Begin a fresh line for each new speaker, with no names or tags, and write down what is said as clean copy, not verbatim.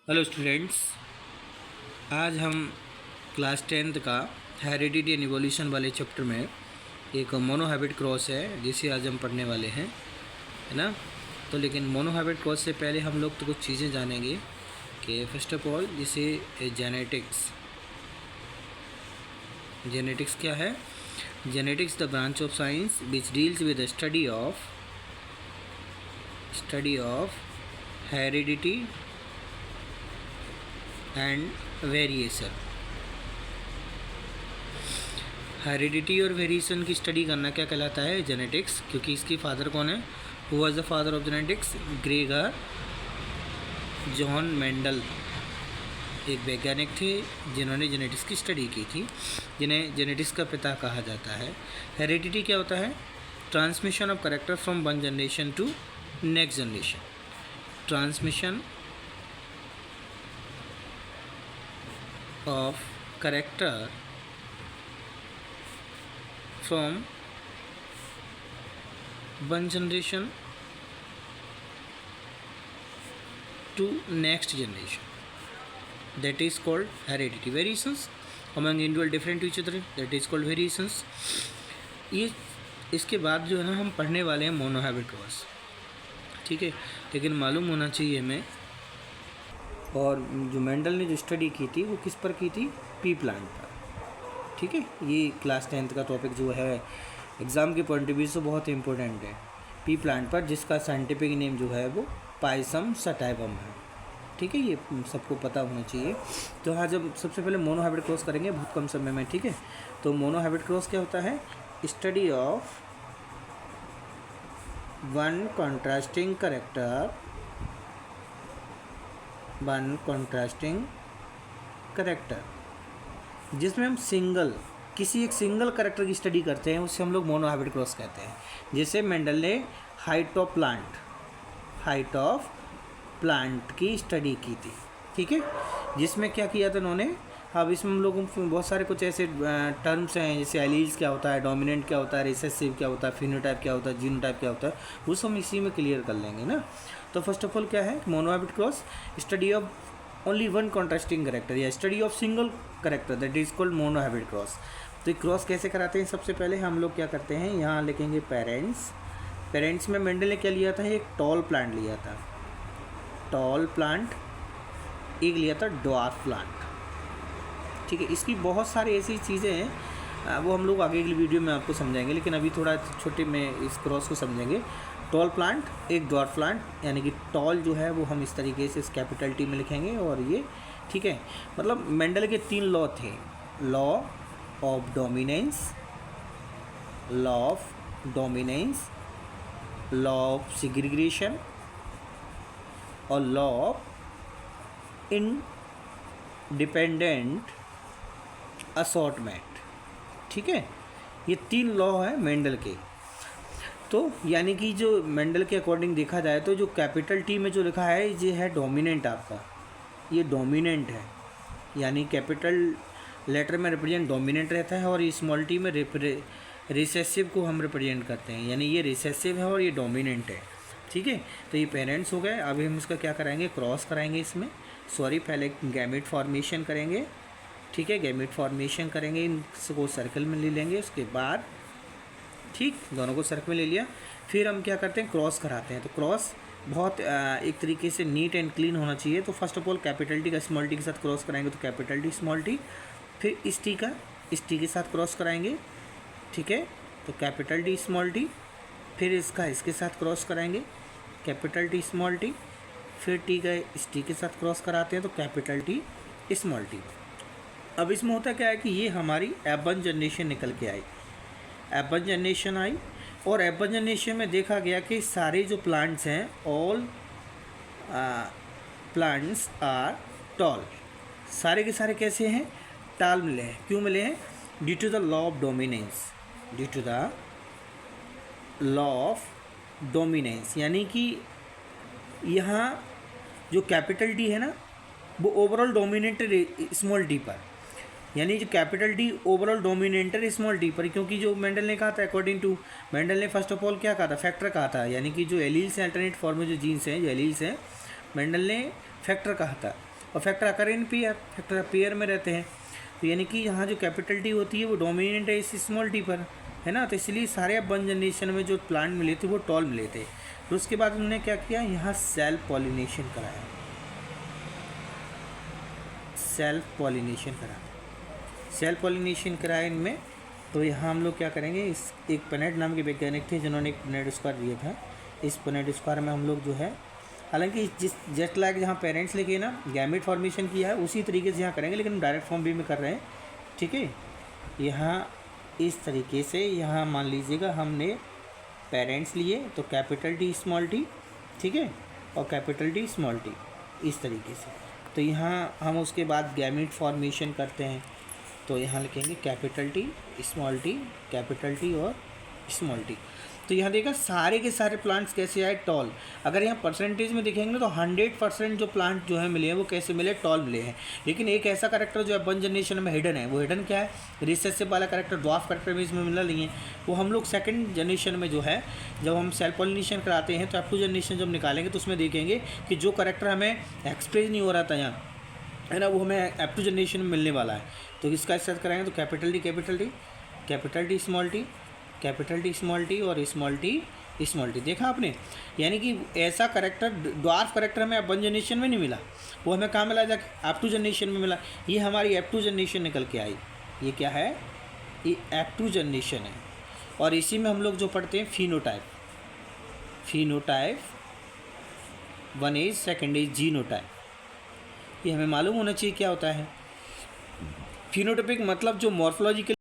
Hello students, आज हम class 10th का हेरिडिटी एंड इवोल्यूशन वाले चैप्टर में एक मोनो हैबिट क्रॉस है जिसे आज हम पढ़ने वाले हैं, है ना। तो लेकिन मोनो हैबिट क्रॉस से पहले हम लोग तो कुछ चीज़ें जानेंगे कि फर्स्ट ऑफ ऑल जैसे जेनेटिक्स क्या है। Genetics the branch of science which deals with the study of heredity and variation. Heredity और वेरिएशन की स्टडी करना क्या कहलाता है? जेनेटिक्स। क्योंकि इसकी फादर कौन है? Who was the father of genetics? Gregor John Mendel एक वैज्ञानिक थे जिन्होंने जेनेटिक्स की स्टडी की थी, जिन्हें जेनेटिक्स का पिता कहा जाता है। हेरिडिटी क्या होता है? Transmission of character from one generation to next generation. Transmission of character from one generation to next generation, that is called heredity. Variations among individual different to each other, that is called variations. ये इसके बाद जो है ना हम पढ़ने वाले हैं मोनो हैबिट क्रॉस, ठीक है। लेकिन मालूम होना चाहिए हमें, और जो मेंडल ने जो स्टडी की थी वो किस पर की थी? पी प्लांट पर, ठीक है। ये क्लास 10th का टॉपिक जो है एग्ज़ाम के पॉइंट ऑफ व्यू से बहुत इंपॉर्टेंट है। पी प्लांट पर, जिसका साइंटिफिक नेम जो है वो पाइसम सटाइवम है, ठीक है। ये सबको पता होना चाहिए। तो आज हम सबसे पहले मोनो हैबिट क्रॉस करेंगे बहुत कम समय में, ठीक है। तो मोनो हैबिट क्रॉस क्या होता है? Study of one contrasting character, जिसमें हम किसी एक सिंगल करेक्टर की स्टडी करते हैं, उससे हम लोग मोनो हैबिट क्रॉस कहते हैं। जैसे मेंडल ने हाइट ऑफ प्लांट की स्टडी की थी, ठीक है। जिसमें क्या किया था उन्होंने? अब इसमें हम लोगों को बहुत सारे कुछ ऐसे टर्म्स हैं, जैसे एलील्स क्या होता है, डोमिनेंट क्या होता है, रिसेसिव क्या होता है, फिनोटाइप क्या होता है, जीनोटाइप क्या होता है, वो सब हम इसी में क्लियर कर लेंगे ना। तो फर्स्ट ऑफ ऑल क्या है mono hybrid cross? Study of only one contrasting character या study of single character, that is called mono hybrid cross. तो ये क्रॉस कैसे कराते हैं? सबसे पहले हम लोग क्या करते हैं, यहाँ लिखेंगे पेरेंट्स में मेंडल ने क्या लिया था? एक टॉल प्लांट लिया था, एक लिया था ड्वार्फ प्लांट, ठीक है। इसकी बहुत सारी ऐसी चीज़ें हैं, वो हम लोग आगे की वीडियो में आपको समझाएंगे, लेकिन अभी थोड़ा छोटे में इस क्रॉस को समझेंगे। टॉल प्लांट, एक ड्वार्फ प्लांट, यानी कि टॉल जो है वो हम इस तरीके से इस कैपिटल टी में लिखेंगे, और ये, ठीक है। मतलब मेंडल के 3 लॉ थे: law of dominance, law of segregation और लॉ ऑफ इंडिपेंडेंट असॉर्टमेंट, ठीक है। ये 3 लॉ है मेंडल के। तो यानी कि जो मेंडल के अकॉर्डिंग देखा जाए तो जो कैपिटल टी में जो लिखा है ये है डोमिनेंट, आपका ये डोमिनेंट है, यानी कैपिटल लेटर में रिप्रेजेंट डोमिनेंट रहता है, और ये स्मॉल टी में रिसेसिव को हम रिप्रेजेंट करते हैं, यानी ये रिसेसिव है और ये डोमिनेंट है, ठीक है। तो ये पेरेंट्स हो गए। अभी हम इसका क्या कराएंगे? क्रॉस कराएंगे इसमें, पहले गैमेट फॉर्मेशन करेंगे, ठीक है। गैमेट फॉर्मेशन करेंगे, इनको सर्कल में ले लेंगे, उसके बाद, ठीक, दोनों को सर्कल में ले लिया, फिर हम क्या करते हैं? क्रॉस कराते हैं। तो क्रॉस बहुत एक तरीके से नीट एंड क्लीन होना चाहिए। तो first of all capital T का स्मॉल टी के साथ क्रॉस कराएंगे, तो कैपिटल टी स्मॉल टी, फिर इस टी के साथ क्रॉस कराएंगे, ठीक है। तो कैपिटल टी स्मॉल टी, फिर इसके साथ क्रॉस कराएंगे, कैपिटल टी स्मॉल टी, फिर टी के साथ क्रॉस कराते हैं, तो कैपिटल टी स्मॉल टी। अब इसमें होता क्या है कि ये हमारी F1 जनरेशन निकल के आई, F1 जनरेशन आई, और F1 जनरेशन में देखा गया कि सारे जो प्लांट्स हैं, ऑल प्लांट्स आर टॉल, सारे के सारे कैसे हैं? टाल मिले हैं। क्यों मिले हैं? Due to the law of dominance, यानी कि यहाँ जो कैपिटल टी है ना वो ओवरऑल डोमिनेंट स्मॉल टी पर, यानी जो capital D overall dominant small D पर, क्योंकि जो मेंडल ने कहा था, अकॉर्डिंग टू मेंडल ने फर्स्ट ऑफ ऑल क्या कहा था? फैक्टर कहा था, यानी कि जो एलील्स हैं, अल्टरनेट फॉर्म में जो जीन्स हैं, जो एलील्स हैं, मेंडल ने फैक्टर कहा था। और factor occur in pair, factor pair में रहते हैं। तो यानी कि यहाँ जो कैपिटल टी होती है वो डोमिनेंट है इस स्मॉल टी पर, है ना। तो इसलिए सारे अब वन जनरेशन में जो प्लांट मिले थे वो टॉल मिले थे। तो उसके बाद उन्होंने क्या किया, यहाँ सेल्फ पॉलिनेशन कराया, सेल्फ पॉलिनेशन कराया इनमें। तो यहाँ हम लोग क्या करेंगे, इस एक पेनेट नाम के वैज्ञानिक थे जिन्होंने एक पेनेट स्क्वायर दिया था। इस पेनेट स्क्वायर में हम लोग जो है, हालांकि जिस जस्ट लाइक जहाँ पेरेंट्स लेके ना गैमेट फॉर्मेशन किया है उसी तरीके से यहाँ करेंगे, लेकिन डायरेक्ट फॉर्म भी में कर रहे हैं, ठीक है। यहाँ इस तरीके से, यहाँ मान लीजिएगा हमने पेरेंट्स लिए तो कैपिटल टी स्मॉल टी, ठीक है, और कैपिटल टी स्मॉल टी इस तरीके से। तो यहाँ हम उसके बाद गैमेट फॉर्मेशन करते हैं, तो यहाँ लिखेंगे capital T small T, capital T और स्मॉल टी। तो यहाँ देखा सारे के सारे प्लांट्स कैसे आए, टॉल। अगर यहाँ परसेंटेज में देखेंगे ना तो 100% जो प्लांट जो है मिले हैं वो कैसे मिले, टॉल मिले हैं। लेकिन एक ऐसा करेक्टर जो है वन जनरेशन में हिडन है, वो हिडन क्या है, रिसेसिव वाला करेक्टर, ड्वार्फ करेक्टर भी इसमें मिला नहीं है। वो हम लोग सेकंड जनरेशन में जो है, जब हम सेल्फ पॉलिनेशन कराते हैं तो F2 जनरेशन जब निकालेंगे तो उसमें देखेंगे कि जो करेक्टर हमें एक्सप्रेस नहीं हो रहा था यहाँ, है ना, वो हमें F2 जनरेशन में मिलने वाला है। तो इसका सर्च कराएंगे तो capital T capital T, capital T small T, capital T small T और स्मॉल टी स्मॉल टी। देखा आपने, यानी कि ऐसा करेक्टर ड्वार्फ करेक्टर हमें वन जनरेशन में नहीं मिला, वो हमें कहाँ मिला, जाके F2 जनरेशन में मिला। ये हमारी F2 जनरेशन निकल के आई। ये क्या है, ये F2 जनरेशन है। और इसी में हम लोग जो पढ़ते हैं phenotype, phenotype 1 as, second as genotype. ये हमें मालूम होना चाहिए क्या होता है। फिनोटाइपिक मतलब जो मॉर्फोलॉजिकली